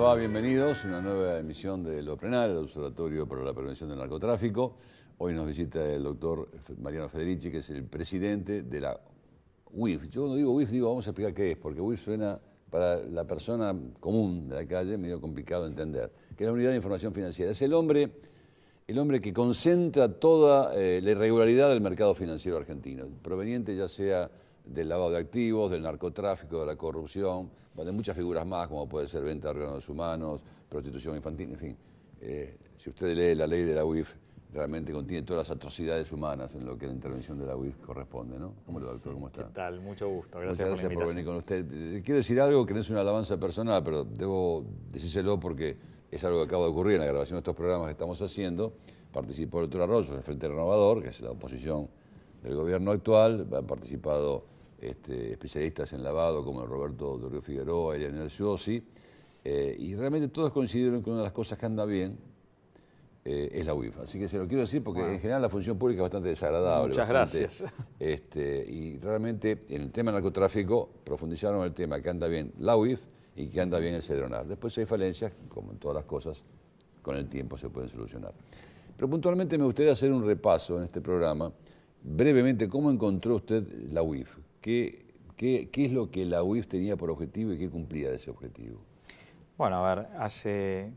va? Bienvenidos a una nueva emisión del OPRENAR, el Observatorio para la Prevención del Narcotráfico. Hoy nos visita el doctor Mariano Federici, que es el presidente de la UIF. Yo cuando digo UIF, vamos a explicar qué es, porque UIF suena para la persona común de la calle medio complicado de entender, que es la Unidad de Información Financiera. Es el hombre que concentra toda la irregularidad del mercado financiero argentino, proveniente ya sea del lavado de activos, del narcotráfico, de la corrupción, de muchas figuras más, como puede ser venta de órganos humanos, prostitución infantil, en fin. Si usted lee la ley de la UIF, realmente contiene todas las atrocidades humanas en lo que la intervención de la UIF corresponde, ¿no? ¿Cómo le va, doctor? ¿Cómo está? ¿Qué tal? Mucho gusto. Gracias, Muchas gracias por venir con usted. Quiero decir algo que no es una alabanza personal, pero debo decírselo porque es algo que acaba de ocurrir en la grabación de estos programas que estamos haciendo. Participó el doctor Arroyo del Frente Renovador, que es la oposición del gobierno actual. Han participado especialistas en lavado como el Roberto Dorio Figueroa y Daniel Suosi. Y realmente todos coincidieron que una de las cosas que anda bien es la UIF. Así que se lo quiero decir porque en general la función pública es bastante desagradable. Muchas gracias. Y realmente en el tema del narcotráfico profundizaron el tema que anda bien la UIF y que anda bien el Cedronar. Después hay falencias, como en todas las cosas, con el tiempo se pueden solucionar. Pero puntualmente me gustaría hacer un repaso en este programa, brevemente, ¿cómo encontró usted la UIF? ¿Qué es lo que la UIF tenía por objetivo y qué cumplía de ese objetivo? Bueno, a ver,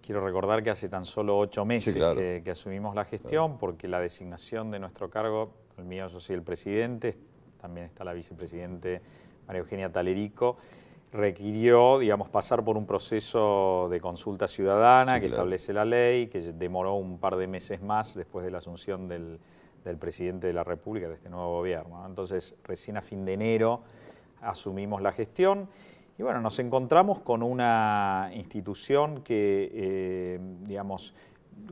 quiero recordar que hace tan solo 8 meses sí, claro, que asumimos la gestión, claro, porque la designación de nuestro cargo, el mío yo soy el presidente, también está la vicepresidente María Eugenia Talerico, requirió, digamos, pasar por un proceso de consulta ciudadana sí, que claro, establece la ley, que demoró un par de meses más después de la asunción del presidente de la República, de este nuevo gobierno, ¿no? Entonces, recién a fin de enero asumimos la gestión. Y bueno, nos encontramos con una institución que, digamos,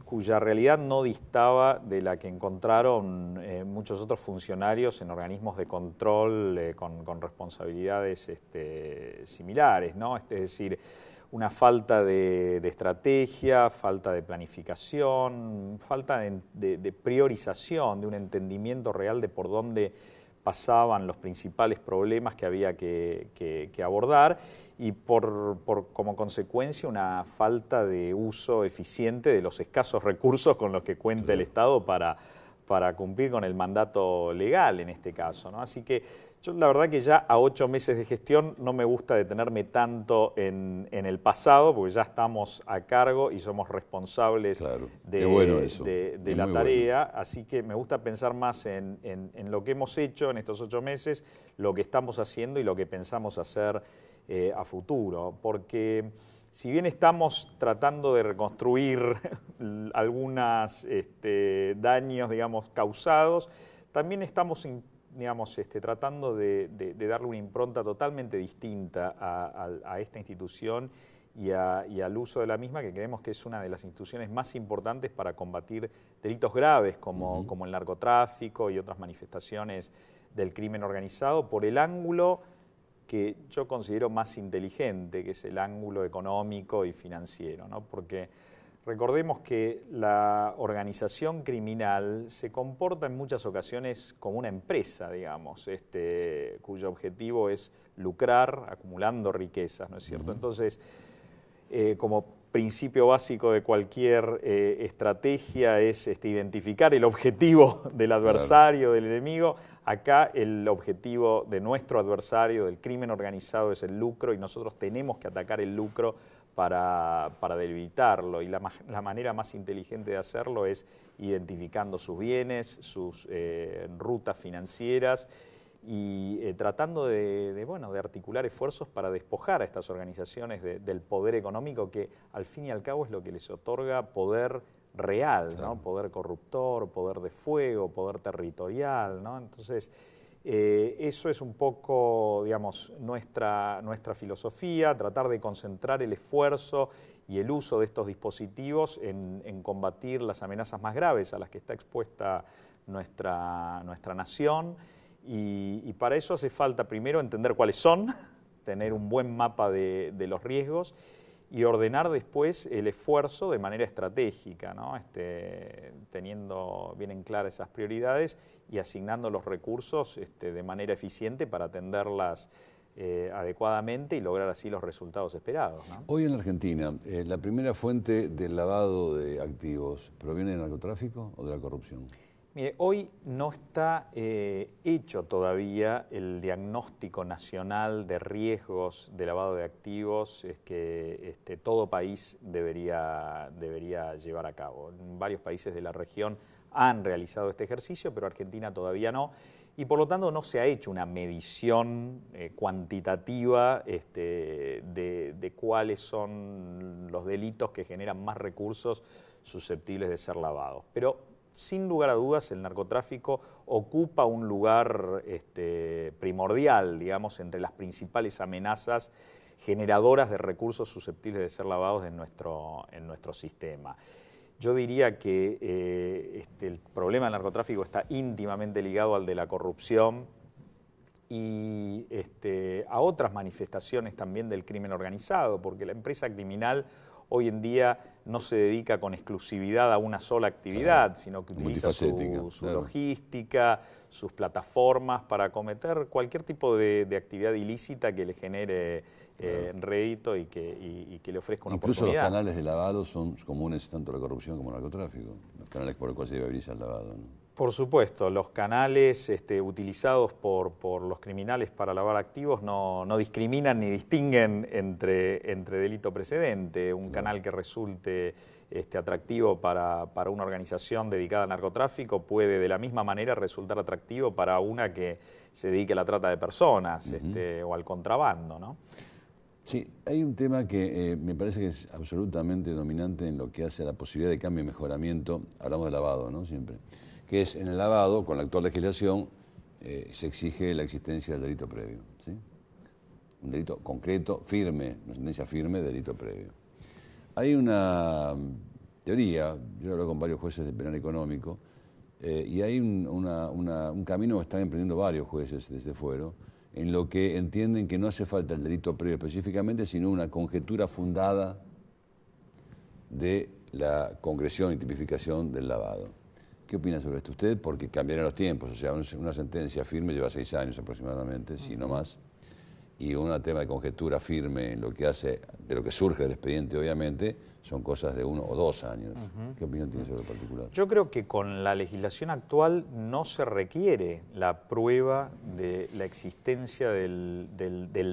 cuya realidad no distaba de la que encontraron muchos otros funcionarios en organismos de control con responsabilidades similares, ¿no? Es decir, una falta de estrategia, falta de planificación, falta de priorización, de un entendimiento real de por dónde pasaban los principales problemas que había que abordar y como consecuencia una falta de uso eficiente de los escasos recursos con los que cuenta el Estado para cumplir con el mandato legal en este caso, ¿no? Así que yo la verdad que ya a 8 meses de gestión no me gusta detenerme tanto en el pasado, porque ya estamos a cargo y somos responsables de la tarea, así que me gusta pensar más en lo que hemos hecho en estos 8 meses, lo que estamos haciendo y lo que pensamos hacer a futuro, porque si bien estamos tratando de reconstruir algunos daños, digamos, causados, también estamos digamos, tratando de darle una impronta totalmente distinta a esta institución y al uso de la misma, que creemos que es una de las instituciones más importantes para combatir delitos graves como el narcotráfico y otras manifestaciones del crimen organizado, por el ángulo que yo considero más inteligente, que es el ángulo económico y financiero, ¿no? Porque recordemos que la organización criminal se comporta en muchas ocasiones como una empresa, digamos, cuyo objetivo es lucrar acumulando riquezas, ¿no es cierto? Entonces, como principio básico de cualquier estrategia es identificar el objetivo del adversario, del enemigo. Acá el objetivo de nuestro adversario, del crimen organizado, es el lucro y nosotros tenemos que atacar el lucro para debilitarlo. Y la manera más inteligente de hacerlo es identificando sus bienes, sus rutas financieras y tratando de articular esfuerzos para despojar a estas organizaciones del poder económico que al fin y al cabo es lo que les otorga poder real, claro, ¿no? Poder corruptor, poder de fuego, poder territorial, ¿no? Entonces, eso es un poco, digamos, nuestra filosofía, tratar de concentrar el esfuerzo y el uso de estos dispositivos en combatir las amenazas más graves a las que está expuesta nuestra nación. Y para eso hace falta primero entender cuáles son, tener un buen mapa de los riesgos y ordenar después el esfuerzo de manera estratégica, ¿no? Teniendo bien en claras esas prioridades y asignando los recursos de manera eficiente para atenderlas adecuadamente y lograr así los resultados esperados, ¿no? Hoy en la Argentina, ¿la primera fuente del lavado de activos proviene del narcotráfico o de la corrupción? Mire, hoy no está hecho todavía el diagnóstico nacional de riesgos de lavado de activos que todo país debería llevar a cabo. En varios países de la región han realizado este ejercicio, pero Argentina todavía no. Y por lo tanto no se ha hecho una medición cuantitativa de cuáles son los delitos que generan más recursos susceptibles de ser lavados. Pero sin lugar a dudas el narcotráfico ocupa un lugar primordial, digamos, entre las principales amenazas generadoras de recursos susceptibles de ser lavados en nuestro sistema. Yo diría que el problema del narcotráfico está íntimamente ligado al de la corrupción y a otras manifestaciones también del crimen organizado, porque la empresa criminal hoy en día no se dedica con exclusividad a una sola actividad, sino que utiliza su logística, sus plataformas para cometer cualquier tipo de actividad ilícita que le genere rédito y que le ofrezca una Incluso oportunidad. Los canales de lavado son comunes tanto la corrupción como el narcotráfico, los canales por los cuales se viabiliza el lavado, ¿no? Por supuesto, los canales utilizados por los criminales para lavar activos no discriminan ni distinguen entre delito precedente. Un canal que resulte atractivo para una organización dedicada al narcotráfico puede de la misma manera resultar atractivo para una que se dedique a la trata de personas o al contrabando, ¿no? Sí, hay un tema que me parece que es absolutamente dominante en lo que hace a la posibilidad de cambio y mejoramiento. Hablamos de lavado, ¿no? Siempre. Que es en el lavado, con la actual legislación, se exige la existencia del delito previo, ¿sí? Un delito concreto, firme, una sentencia firme de delito previo. Hay una teoría, yo he hablado con varios jueces de penal económico, y hay un camino que están emprendiendo varios jueces desde fuera, en lo que entienden que no hace falta el delito previo específicamente, sino una conjetura fundada de la concreción y tipificación del lavado. ¿Qué opina sobre esto usted? Porque cambiarán los tiempos, o sea, una sentencia firme lleva 6 años aproximadamente, si no más, y un tema de conjetura firme en lo que hace, de lo que surge del expediente obviamente, son cosas de 1 o 2 años. ¿Qué opinión tiene sobre lo particular? Yo creo que con la legislación actual no se requiere la prueba de la existencia del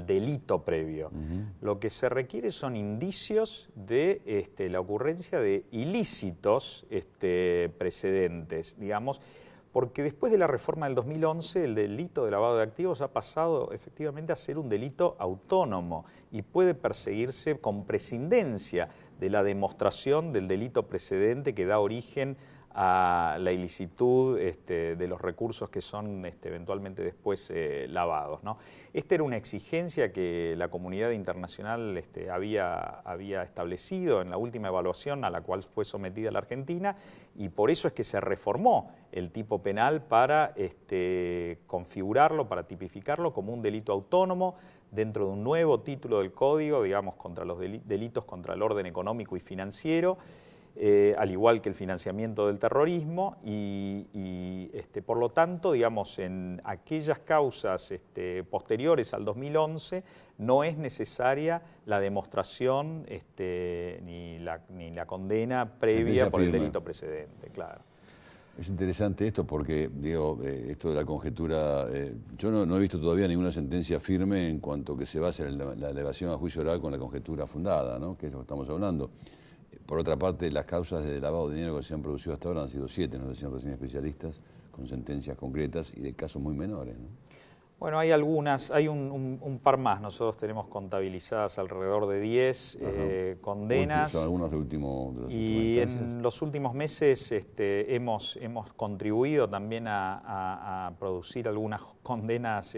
delito previo. Lo que se requiere son indicios de la ocurrencia de ilícitos precedentes, digamos, porque después de la reforma del 2011 el delito de lavado de activos ha pasado efectivamente a ser un delito autónomo y puede perseguirse con prescindencia de la demostración del delito precedente que da origen a la ilicitud de los recursos que son eventualmente después lavados, ¿no? Esta era una exigencia que la comunidad internacional había establecido en la última evaluación a la cual fue sometida la Argentina, y por eso es que se reformó el tipo penal para configurarlo, para tipificarlo como un delito autónomo dentro de un nuevo título del Código, digamos, contra los delitos contra el orden económico y financiero, al igual que el financiamiento del terrorismo, y por lo tanto, digamos, en aquellas causas posteriores al 2011 no es necesaria la demostración ni la condena previa por el delito precedente, claro. Es interesante esto porque, digo, esto de la conjetura, yo no he visto todavía ninguna sentencia firme en cuanto que se base en la elevación a juicio oral con la conjetura fundada, ¿no? Que es lo que estamos hablando. Por otra parte, las causas de lavado de dinero que se han producido hasta ahora han sido 7, nos decían recién especialistas, con sentencias concretas y de casos muy menores, ¿no? Bueno, hay algunas, hay un par más. Nosotros tenemos contabilizadas alrededor de 10 condenas. Son algunos de los últimos y en los últimos meses hemos contribuido también a producir algunas condenas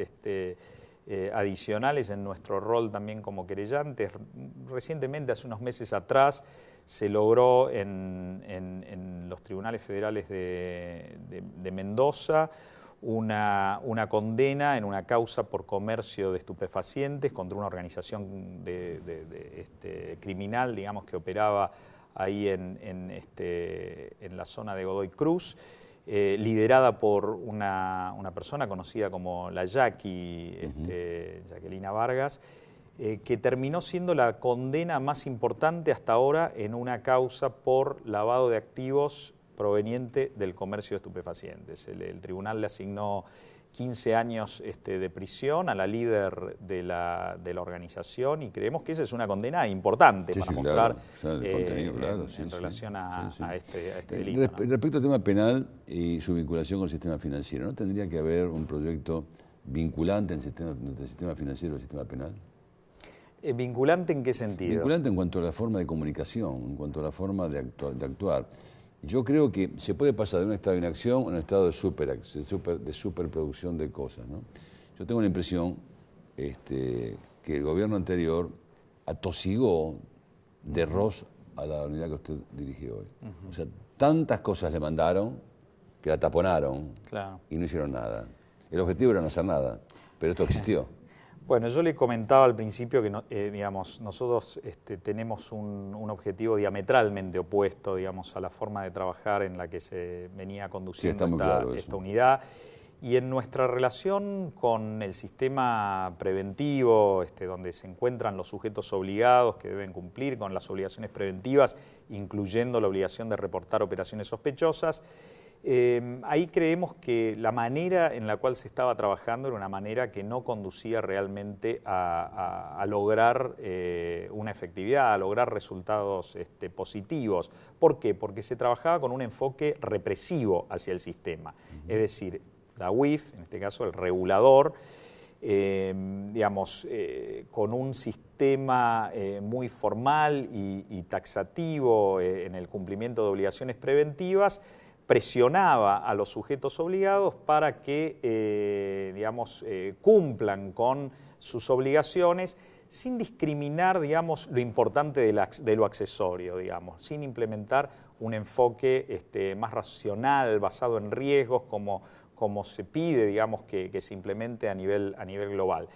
adicionales en nuestro rol también como querellantes. Recientemente, hace unos meses atrás, se logró en los tribunales federales de Mendoza una condena en una causa por comercio de estupefacientes contra una organización criminal, digamos, que operaba ahí en la zona de Godoy Cruz. liderada por una persona conocida como la Jackie, Jacquelina Vargas, que terminó siendo la condena más importante hasta ahora en una causa por lavado de activos proveniente del comercio de estupefacientes. El tribunal le asignó 15 años de prisión a la líder de la organización y creemos que esa es una condena importante para mostrar el contenido, en relación a este delito. Respecto al tema penal y su vinculación con el sistema financiero, ¿no tendría que haber un proyecto vinculante entre el sistema financiero y el sistema penal? ¿Vinculante en qué sentido? Vinculante en cuanto a la forma de comunicación, en cuanto a la forma de actuar. Yo creo que se puede pasar de un estado de inacción a un estado de superproducción de cosas, ¿no? Yo tengo la impresión que el gobierno anterior atosigó de ros a la unidad que usted dirige hoy. O sea, tantas cosas le mandaron que la taponaron y no hicieron nada. El objetivo era no hacer nada, pero esto existió. Bueno, yo le comentaba al principio que digamos, nosotros tenemos un objetivo diametralmente opuesto, digamos, a la forma de trabajar en la que se venía conduciendo esta unidad. Y en nuestra relación con el sistema preventivo, donde se encuentran los sujetos obligados que deben cumplir con las obligaciones preventivas, incluyendo la obligación de reportar operaciones sospechosas, ahí creemos que la manera en la cual se estaba trabajando era una manera que no conducía realmente a lograr una efectividad, a lograr resultados positivos. ¿Por qué? Porque se trabajaba con un enfoque represivo hacia el sistema. Es decir, la UIF, en este caso el regulador, con un sistema muy formal y taxativo en el cumplimiento de obligaciones preventivas, presionaba a los sujetos obligados para que, cumplan con sus obligaciones sin discriminar, lo importante de lo accesorio, sin implementar un enfoque más racional, basado en riesgos, como se pide, que se implemente a nivel global.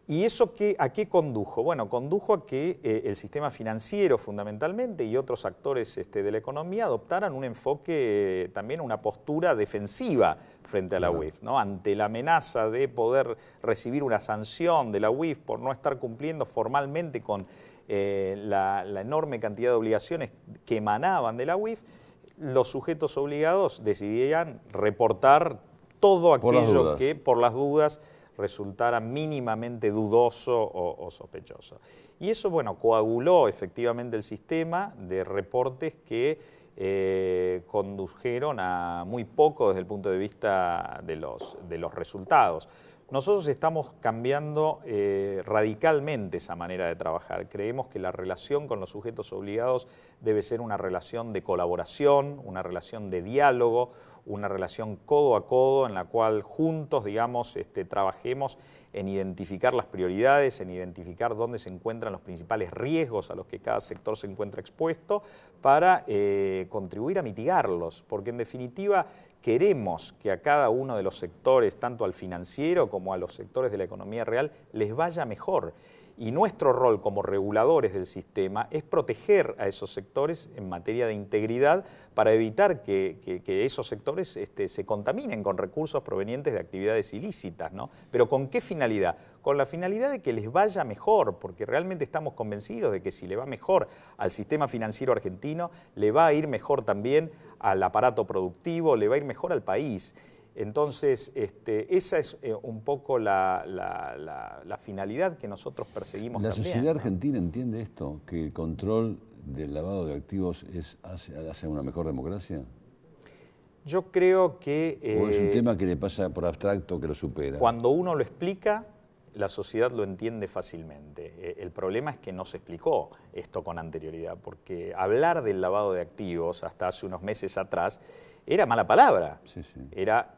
¿Y eso a qué condujo? Bueno, condujo a que el sistema financiero fundamentalmente y otros actores de la economía adoptaran un enfoque, también una postura defensiva frente a la UIF, ¿no? Ante la amenaza de poder recibir una sanción de la UIF por no estar cumpliendo formalmente con la enorme cantidad de obligaciones que emanaban de la UIF, los sujetos obligados decidían reportar todo aquello que por las dudas resultara mínimamente dudoso o sospechoso. Y eso, coaguló efectivamente el sistema de reportes que condujeron a muy poco desde el punto de vista de los resultados. Nosotros estamos cambiando radicalmente esa manera de trabajar. Creemos que la relación con los sujetos obligados debe ser una relación de colaboración, una relación de diálogo, una relación codo a codo en la cual juntos, trabajemos en identificar las prioridades, en identificar dónde se encuentran los principales riesgos a los que cada sector se encuentra expuesto para contribuir a mitigarlos, porque en definitiva queremos que a cada uno de los sectores, tanto al financiero como a los sectores de la economía real, les vaya mejor. Y nuestro rol como reguladores del sistema es proteger a esos sectores en materia de integridad para evitar que esos sectores se contaminen con recursos provenientes de actividades ilícitas, ¿no? ¿Pero con qué finalidad? Con la finalidad de que les vaya mejor, porque realmente estamos convencidos de que si le va mejor al sistema financiero argentino, le va a ir mejor también al aparato productivo, le va a ir mejor al país. Entonces, esa es un poco la finalidad que nosotros perseguimos también. ¿La sociedad argentina entiende esto, que el control del lavado de activos hace una mejor democracia? Yo creo que... ¿O es un tema que le pasa por abstracto, que lo supera? Cuando uno lo explica, la sociedad lo entiende fácilmente. El problema es que no se explicó esto con anterioridad, porque hablar del lavado de activos hasta hace unos meses atrás era mala palabra. Sí. Era,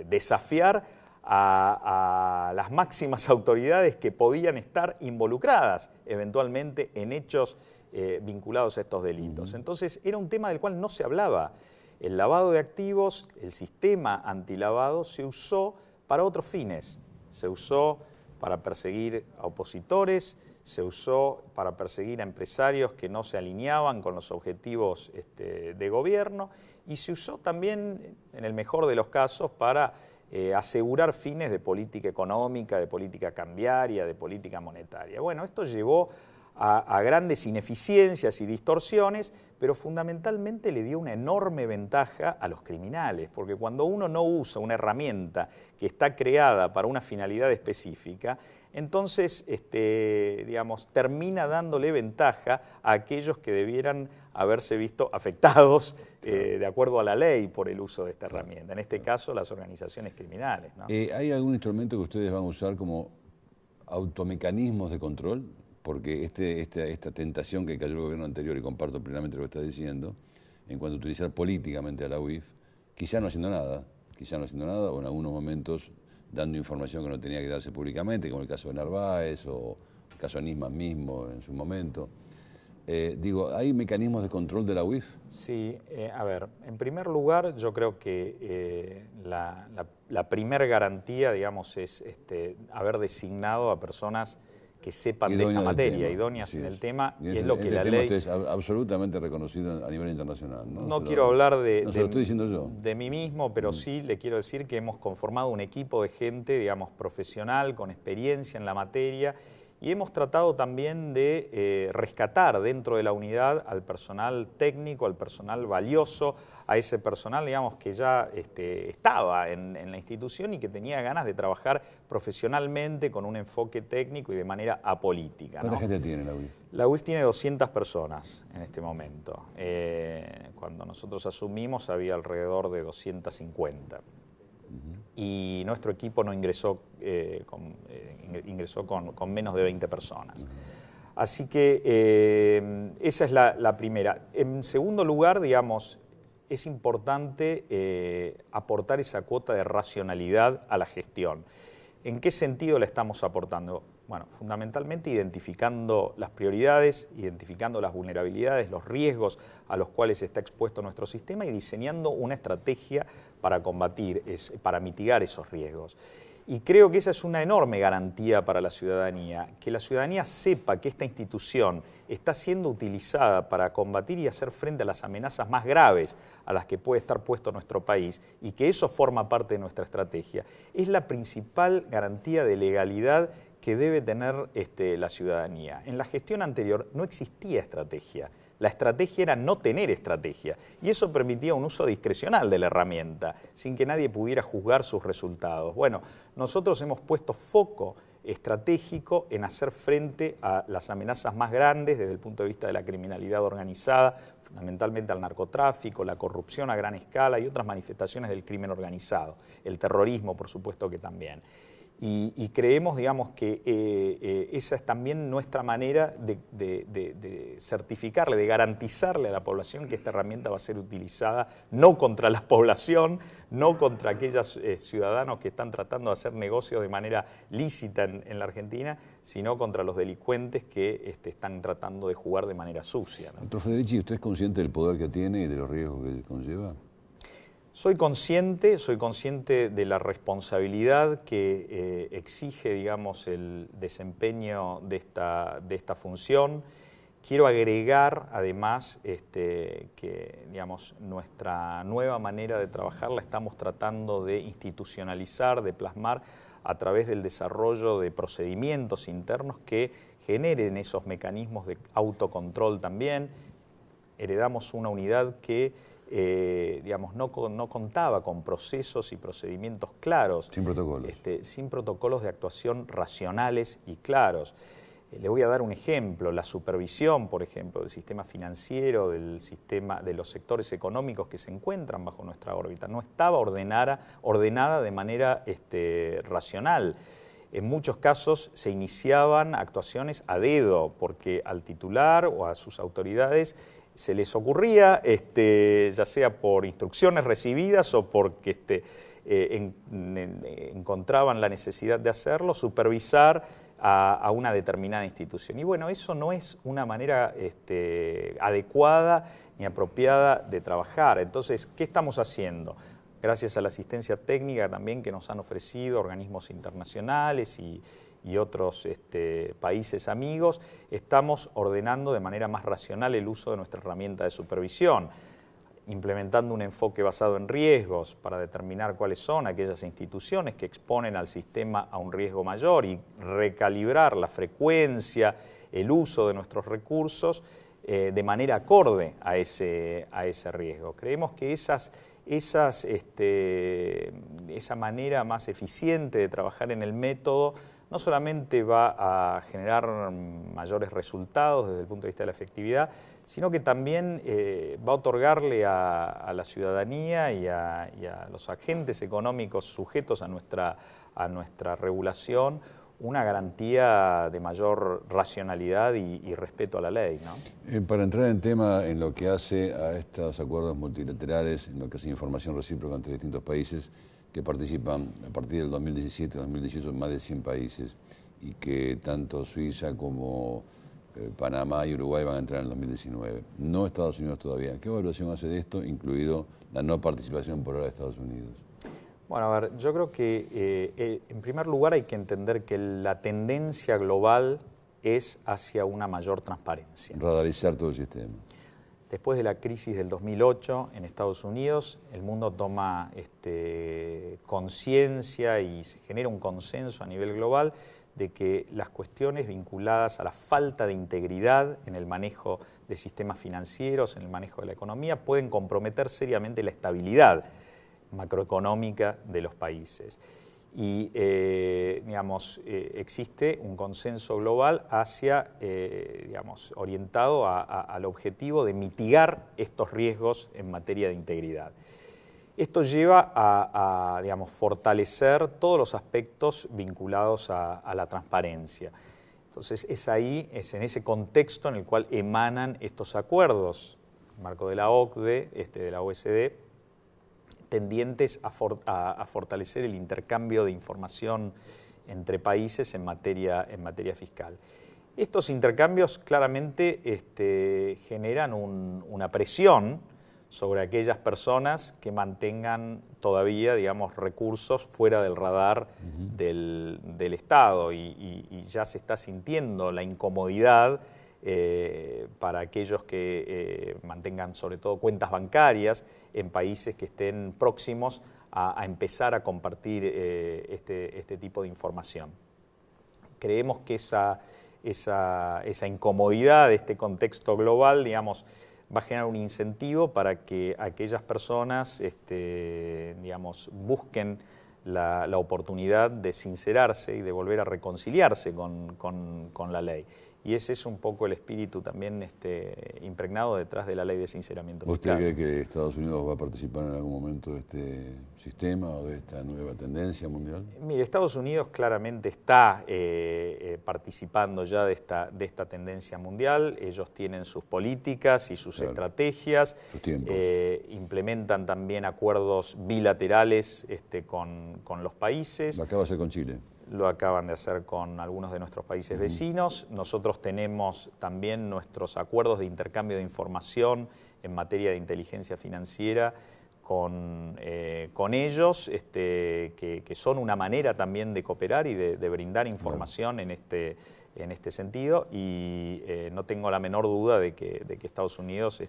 desafiar a las máximas autoridades que podían estar involucradas eventualmente en hechos vinculados a estos delitos. Entonces era un tema del cual no se hablaba. El lavado de activos, el sistema antilavado se usó para otros fines. Se usó para perseguir a opositores, se usó para perseguir a empresarios que no se alineaban con los objetivos de gobierno, y se usó también, en el mejor de los casos, para asegurar fines de política económica, de política cambiaria, de política monetaria. Bueno, esto llevó a grandes ineficiencias y distorsiones, pero fundamentalmente le dio una enorme ventaja a los criminales, porque cuando uno no usa una herramienta que está creada para una finalidad específica, entonces digamos, termina dándole ventaja a aquellos que debieran haberse visto afectados de acuerdo a la ley por el uso de esta herramienta, en este caso las organizaciones criminales, ¿no? ¿Hay algún instrumento que ustedes van a usar como automecanismos de control? Porque esta tentación que cayó el gobierno anterior, y comparto plenamente lo que está diciendo, en cuanto a utilizar políticamente a la UIF, quizá no haciendo nada, o en algunos momentos dando información que no tenía que darse públicamente, como el caso de Narváez o el caso de Nisman mismo en su momento. ¿Hay mecanismos de control de la UIF? Sí, a ver, en primer lugar yo creo que la primer garantía, digamos, es haber designado a personas que sepan de esta materia, idóneas en el tema, y es lo que la ley... Es absolutamente reconocido a nivel internacional, ¿no? No quiero hablar no se lo estoy diciendo yo. De mí mismo, pero sí le quiero decir que hemos conformado un equipo de gente, digamos, profesional, con experiencia en la materia, y hemos tratado también de rescatar dentro de la unidad al personal técnico, al personal valioso, a ese personal, digamos, que ya estaba en la institución y que tenía ganas de trabajar profesionalmente con un enfoque técnico y de manera apolítica, ¿no? ¿Cuánta gente tiene la UIF? La UIF tiene 200 personas en este momento. Cuando nosotros asumimos había alrededor de 250. Y nuestro equipo no ingresó, ingresó con menos de 20 personas. Así que esa es la primera. En segundo lugar, digamos, es importante aportar esa cuota de racionalidad a la gestión. ¿En qué sentido la estamos aportando? Bueno, fundamentalmente identificando las prioridades, identificando las vulnerabilidades, los riesgos a los cuales está expuesto nuestro sistema y diseñando una estrategia para combatir, para mitigar esos riesgos. Y creo que esa es una enorme garantía para la ciudadanía, que la ciudadanía sepa que esta institución está siendo utilizada para combatir y hacer frente a las amenazas más graves a las que puede estar puesto nuestro país, y que eso forma parte de nuestra estrategia. Es la principal garantía de legalidad que debe tener la ciudadanía. En la gestión anterior no existía estrategia. La estrategia era no tener estrategia, y eso permitía un uso discrecional de la herramienta, sin que nadie pudiera juzgar sus resultados. Bueno, nosotros hemos puesto foco estratégico en hacer frente a las amenazas más grandes desde el punto de vista de la criminalidad organizada, fundamentalmente al narcotráfico, la corrupción a gran escala y otras manifestaciones del crimen organizado, el terrorismo, por supuesto que también. Y creemos, digamos, que esa es también nuestra manera de certificarle, de garantizarle a la población que esta herramienta va a ser utilizada no contra la población, no contra aquellos ciudadanos que están tratando de hacer negocios de manera lícita en la Argentina, sino contra los delincuentes que están tratando de jugar de manera sucia, ¿no? Doctor Federici, ¿usted es consciente del poder que tiene y de los riesgos que conlleva? Soy consciente de la responsabilidad que exige, digamos, el desempeño de esta función. Quiero agregar, además, que, digamos, nuestra nueva manera de trabajar la estamos tratando de institucionalizar, de plasmar a través del desarrollo de procedimientos internos que generen esos mecanismos de autocontrol también. Heredamos una unidad que digamos, no contaba con procesos y procedimientos claros. Sin protocolos. Sin protocolos de actuación racionales y claros. Le voy a dar un ejemplo. La supervisión, por ejemplo, del sistema financiero, del sistema de los sectores económicos que se encuentran bajo nuestra órbita, no estaba ordenada de manera racional. En muchos casos se iniciaban actuaciones a dedo, porque al titular o a sus autoridades se les ocurría, ya sea por instrucciones recibidas o porque encontraban la necesidad de hacerlo, supervisar a una determinada institución. Y bueno, eso no es una manera adecuada ni apropiada de trabajar. Entonces, ¿qué estamos haciendo? Gracias a la asistencia técnica también que nos han ofrecido organismos internacionales y y otros países amigos, estamos ordenando de manera más racional el uso de nuestra herramienta de supervisión, implementando un enfoque basado en riesgos para determinar cuáles son aquellas instituciones que exponen al sistema a un riesgo mayor y recalibrar la frecuencia, el uso de nuestros recursos de manera acorde a ese riesgo. Creemos que esa manera más eficiente de trabajar en el método no solamente va a generar mayores resultados desde el punto de vista de la efectividad, sino que también va a otorgarle a la ciudadanía y a los agentes económicos sujetos a nuestra regulación una garantía de mayor racionalidad y respeto a la ley, ¿no? Para entrar en tema en lo que hace a estos acuerdos multilaterales, en lo que hace información recíproca entre distintos países que participan a partir del 2017-2018 más de 100 países y que tanto Suiza como Panamá y Uruguay van a entrar en el 2019. No Estados Unidos todavía. ¿Qué evaluación hace de esto, incluido la no participación por ahora de Estados Unidos? Bueno, a ver, yo creo que en primer lugar hay que entender que la tendencia global es hacia una mayor transparencia. Radarizar todo el sistema. Después de la crisis del 2008 en Estados Unidos, el mundo toma conciencia y se genera un consenso a nivel global de que las cuestiones vinculadas a la falta de integridad en el manejo de sistemas financieros, en el manejo de la economía, pueden comprometer seriamente la estabilidad macroeconómica de los países. Y existe un consenso global hacia, orientado al objetivo de mitigar estos riesgos en materia de integridad. Esto lleva a fortalecer todos los aspectos vinculados a la transparencia. Entonces es en ese contexto en el cual emanan estos acuerdos, en el marco de la OCDE, de la OECD, tendientes a fortalecer el intercambio de información entre países en materia fiscal. Estos intercambios claramente generan una presión sobre aquellas personas que mantengan todavía, recursos fuera del radar del Estado y ya se está sintiendo la incomodidad para aquellos que mantengan sobre todo cuentas bancarias en países que estén próximos a empezar a compartir este tipo de información. Creemos que esa incomodidad de este contexto global, va a generar un incentivo para que aquellas personas busquen la oportunidad de sincerarse y de volver a reconciliarse con la ley. Y ese es un poco el espíritu también impregnado detrás de la ley de sinceramiento fiscal. ¿Usted cree que Estados Unidos va a participar en algún momento de este sistema o de esta nueva tendencia mundial? Mire, Estados Unidos claramente está participando ya de esta tendencia mundial. Ellos tienen sus políticas y sus estrategias. Sus tiempos. Implementan también acuerdos bilaterales con los países. Lo acaba de hacer con Chile. Lo acaban de hacer con algunos de nuestros países vecinos. Nosotros tenemos también nuestros acuerdos de intercambio de información en materia de inteligencia financiera con ellos, que son una manera también de cooperar y de brindar información en este sentido. Y no tengo la menor duda de que Estados Unidos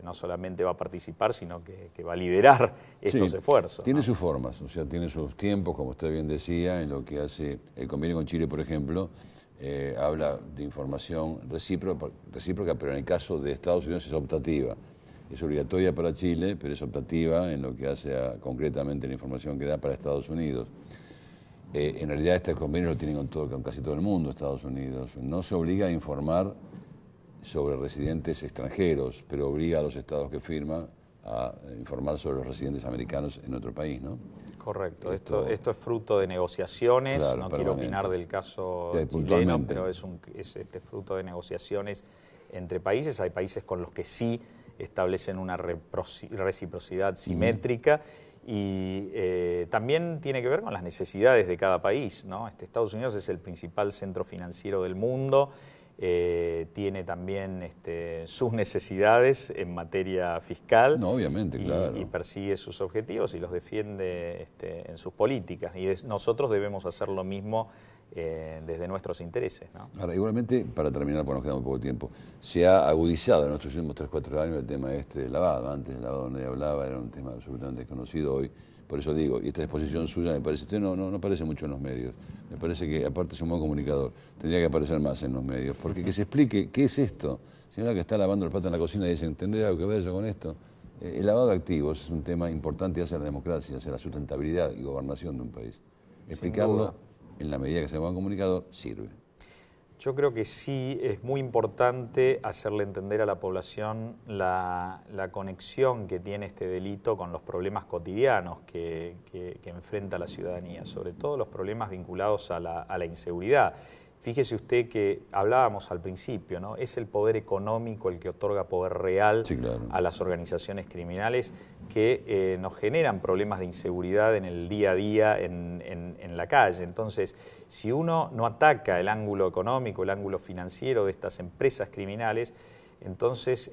no solamente va a participar, sino que va a liderar estos esfuerzos. Tiene sus formas, o sea, tiene sus tiempos, como usted bien decía, en lo que hace el convenio con Chile, por ejemplo, habla de información recíproca, pero en el caso de Estados Unidos es optativa. Es obligatoria para Chile, pero es optativa en lo que hace concretamente la información que da para Estados Unidos. En realidad este convenio lo tienen con casi todo el mundo, Estados Unidos. No se obliga a informar sobre residentes extranjeros, pero obliga a los estados que firman a informar sobre los residentes americanos en otro país, ¿no? Correcto. Esto es fruto de negociaciones, claro, no quiero opinar del caso chileno, pero es fruto de negociaciones entre países. Hay países con los que sí establecen una reciprocidad simétrica y también tiene que ver con las necesidades de cada país, ¿no? Estados Unidos es el principal centro financiero del mundo. tiene también sus necesidades en materia fiscal. No, obviamente, claro. Y persigue sus objetivos y los defiende en sus políticas. Y nosotros debemos hacer lo mismo desde nuestros intereses, ¿no? Ahora, igualmente, para terminar, porque nos queda muy poco tiempo, se ha agudizado en estos últimos 3-4 años el tema del lavado. Antes el lavado nadie hablaba, era un tema absolutamente desconocido hoy. Por eso digo, y esta exposición suya me parece, usted no aparece mucho en los medios, me parece que aparte es un buen comunicador, tendría que aparecer más en los medios, porque que se explique qué es esto. Señora que está lavando el plato en la cocina y dice, ¿tendría algo que ver yo con esto? El lavado de activos es un tema importante hacia la democracia, hacia la sustentabilidad y gobernación de un país. Explicarlo en la medida que sea un buen comunicador sirve. Yo creo que sí es muy importante hacerle entender a la población la conexión que tiene este delito con los problemas cotidianos que enfrenta la ciudadanía, sobre todo los problemas vinculados a la inseguridad. Fíjese usted que hablábamos al principio, ¿no? Es el poder económico el que otorga poder real a las organizaciones criminales que nos generan problemas de inseguridad en el día a día en la calle. Entonces, si uno no ataca el ángulo económico, el ángulo financiero de estas empresas criminales, entonces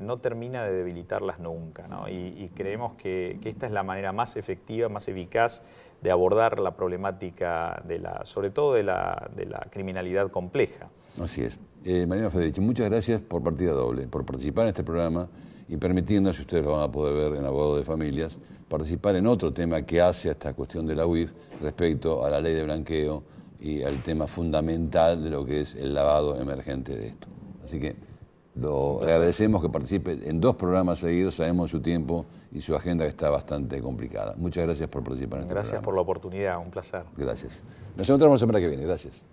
no termina de debilitarlas nunca, ¿no? Y creemos que esta es la manera más efectiva, más eficaz de abordar la problemática, sobre todo de la criminalidad compleja. Así es. Mariano Federici, muchas gracias por partida doble, por participar en este programa y permitirnos, si ustedes lo van a poder ver en Abogado de Familias, participar en otro tema que hace a esta cuestión de la UIF respecto a la ley de blanqueo y al tema fundamental de lo que es el lavado emergente de esto. Así que lo agradecemos que participe en 2 programas seguidos, sabemos su tiempo y su agenda que está bastante complicada. Muchas gracias por participar en este programa. Gracias por la oportunidad, un placer. Gracias. Nos encontramos la semana que viene, gracias.